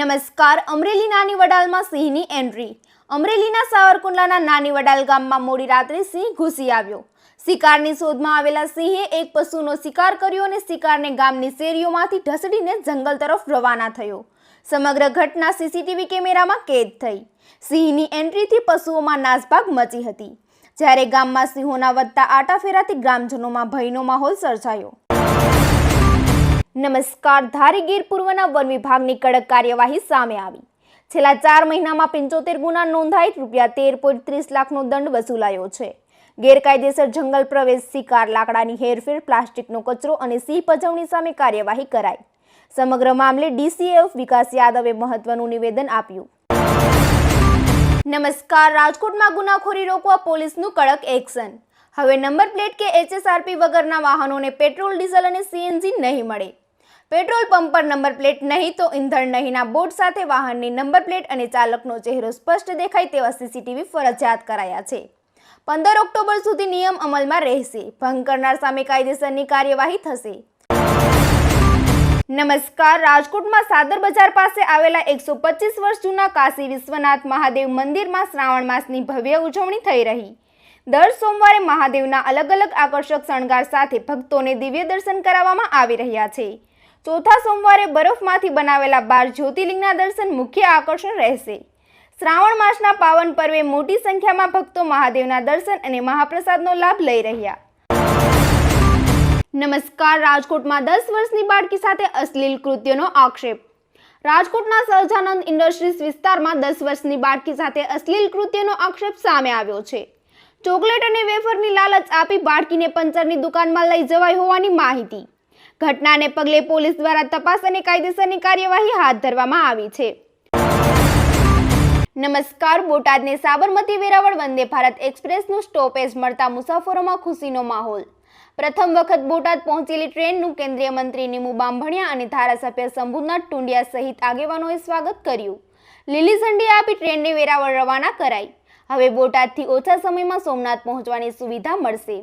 નમસ્કાર. અમરેલી નાની વડાલમાં સિંહની એન્ટ્રી. અમરેલીના સાવરકુંડલાના નાની વડાલ ગામમાં મોડી રાત્રે સિંહ ઘૂસી આવ્યો. શિકારની શોધમાં આવેલા સિંહે એક પશુનો શિકાર કર્યો અને શિકારને ગામની શેરીઓમાંથી ઢસડીને જંગલ તરફ રવાના થયો. સમગ્ર ઘટના સીસીટીવી કેમેરામાં કેદ થઈ. સિંહની એન્ટ્રીથી પશુઓમાં નાસભાગ મચી હતી. જ્યારે ગામમાં સિંહોના વધતા આટાફેરાથી ગ્રામજનોમાં ભયનો માહોલ સર્જાયો. નમસ્કાર. ધારી ગીર પૂર્વના વન વિભાગની કડક કાર્યવાહી સામે આવી. છેલ્લા 4 મહિનામાં 75 ગુના નોંધાઈ ₹13.30 લાખનો દંડ વસૂલાયો છે. ગેરકાયદેસર જંગલ પ્રવેશ, શિકાર, લાકડાની હેરફેર, પ્લાસ્ટિકનો કચરો અને સિંહ પજવણી સામે કાર્યવાહી કરાઈ. સમગ્ર મામલે DCF વિકાસ યાદવે મહત્વનું નિવેદન આપ્યું. નમસ્કાર. રાજકોટમાં ગુનાખોરી રોકવા પોલીસનું કડક એક્શન. હવે નંબર પ્લેટ કે HSRP વગરના વાહનોને પેટ્રોલ, ડીઝલ અને CNG નહીં મળે. પેટ્રોલ પંપ પર નંબર પ્લેટ નહીં તો ઇંધણ નહીંના બોર્ડ સાથે વાહનની નંબર પ્લેટ અને ચાલકનો ચહેરો સ્પષ્ટ દેખાય તેવા CCTV ફરજિયાત કરાયા છે. 15 ઓક્ટોબર સુધી નિયમ અમલમાં રહેશે. ભંગ કરનાર સામે કાયદેસરની કાર્યવાહી થશે. નમસ્કાર. રાજકોટમાં સાદર બજાર પાસે આવેલા 125 વર્ષ જૂના કાશી વિશ્વનાથ મહાદેવ મંદિરમાં શ્રાવણ માસની ભવ્ય ઉજવણી થઈ રહી. દર સોમવારે મહાદેવના અલગ અલગ આકર્ષક શણગાર સાથે ભક્તોને દિવ્ય દર્શન કરાવવામાં આવી રહ્યા છે. ચોથા સોમવારે બરફમાંથી બનાવેલા 12 જ્યોતિર્લિંગના દર્શન મુખ્ય આકર્ષણ રહેશે. શ્રાવણ માસના પાવન પર્વે મોટી સંખ્યામાં ભક્તો મહાદેવના દર્શન અને મહાપ્રસાદનો લાભ લઈ રહ્યા. નમસ્કાર. રાજકોટમાં 10 વર્ષની બાળકી સાથે અશ્લીલ કૃત્યનો આક્ષેપ. રાજકોટના સહજાનંદ ઇન્ડસ્ટ્રીઝ વિસ્તારમાં 10 વર્ષની બાળકી સાથે અશ્લીલ કૃત્યનો આક્ષેપ સામે આવ્યો છે. ચોકલેટ અને વેફરની લાલચ આપી બાળકીને પંચરની દુકાનમાં લઈ જવાઈ હોવાની માહિતી. ઘટનાને પગલે પોલીસ દ્વારા તપાસ અને કાયદેસરની કાર્યવાહી હાથ ધરવામાં આવી છે. નમસ્કાર. બોટાદને સાબરમતી વેરાવળ વંદે ભારત એક્સપ્રેસનું સ્ટોપેજ મળતા મુસાફરોમાં ખુશીનો માહોલ. પ્રથમ વખત બોટાદ પહોંચેલી ટ્રેનનું કેન્દ્રીય મંત્રી નીમુ બાંભણિયા અને ધારાસભ્ય શંભુનાથ ટુંડિયા સહિત આગેવાનોએ સ્વાગત કર્યું. લીલી ઝંડી આપી ટ્રેનને વેરાવળ રવાના કરાઈ. હવે બોટાદથી ઓછા સમયમાં સોમનાથ પહોંચવાની સુવિધા મળશે.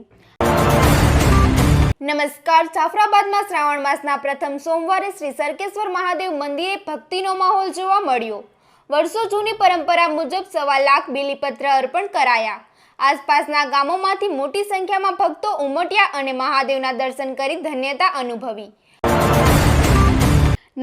નમસ્કાર. જાફરાબાદમાં શ્રાવણ માસના પ્રથમ સોમવારે શ્રી સરકેશ્વર મહાદેવ મંદિરે ભક્તિનો માહોલ જોવા મળ્યો. વર્ષો જૂની પરંપરા મુજબ 1.25 લાખ બીલીપત્ર અર્પણ કરાયા. આસપાસના ગામોમાંથી મોટી સંખ્યામાં ભક્તો ઉમટ્યા અને મહાદેવના દર્શન કરી ધન્યતા અનુભવી.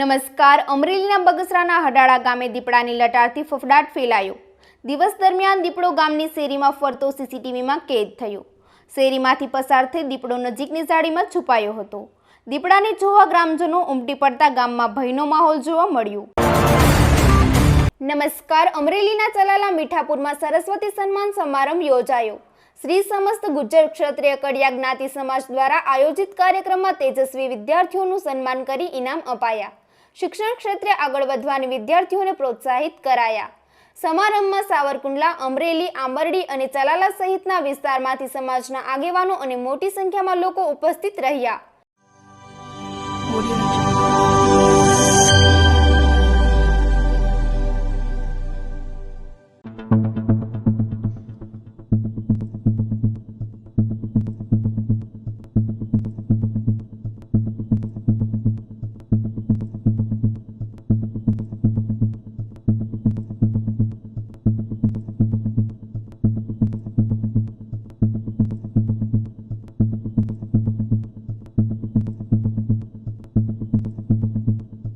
નમસ્કાર. અમરેલીના બગસરાના હડાળા ગામે દીપડાની લટારથી ફફડાટ ફેલાયો. દિવસ દરમિયાન દીપડો ગામની શેરીમાં ફરતો CCTVમાં કેદ થયો. શેરીમાંથી પસાર થઈ દીપડો નજીકની ઝાડીમાં છુપાયો હતો. દીપડાને જોવા ગ્રામજનો ઉમટી પડતા ગામમાં ભયનો માહોલ જોવા મળ્યો. નમસ્કાર. અમરેલીના ચલાલા મીઠાપુરમાં સરસ્વતી સન્માન સમારંભ યોજાયો. શ્રી સમસ્ત ગુજ્જર ક્ષત્રિય કડિયા જ્ઞાતિ સમાજ દ્વારા આયોજિત કાર્યક્રમમાં તેજસ્વી વિદ્યાર્થીઓનું સન્માન કરી ઇનામ અપાયા. શિક્ષણ ક્ષેત્રે આગળ વધવાની વિદ્યાર્થીઓને પ્રોત્સાહિત કરાયા. સમારંભમાં સાવરકુંડલા, અમરેલી, આંબરડી અને ચલાલા સહિતના વિસ્તારમાંથી સમાજના આગેવાનો અને મોટી સંખ્યામાં લોકો ઉપસ્થિત રહ્યા.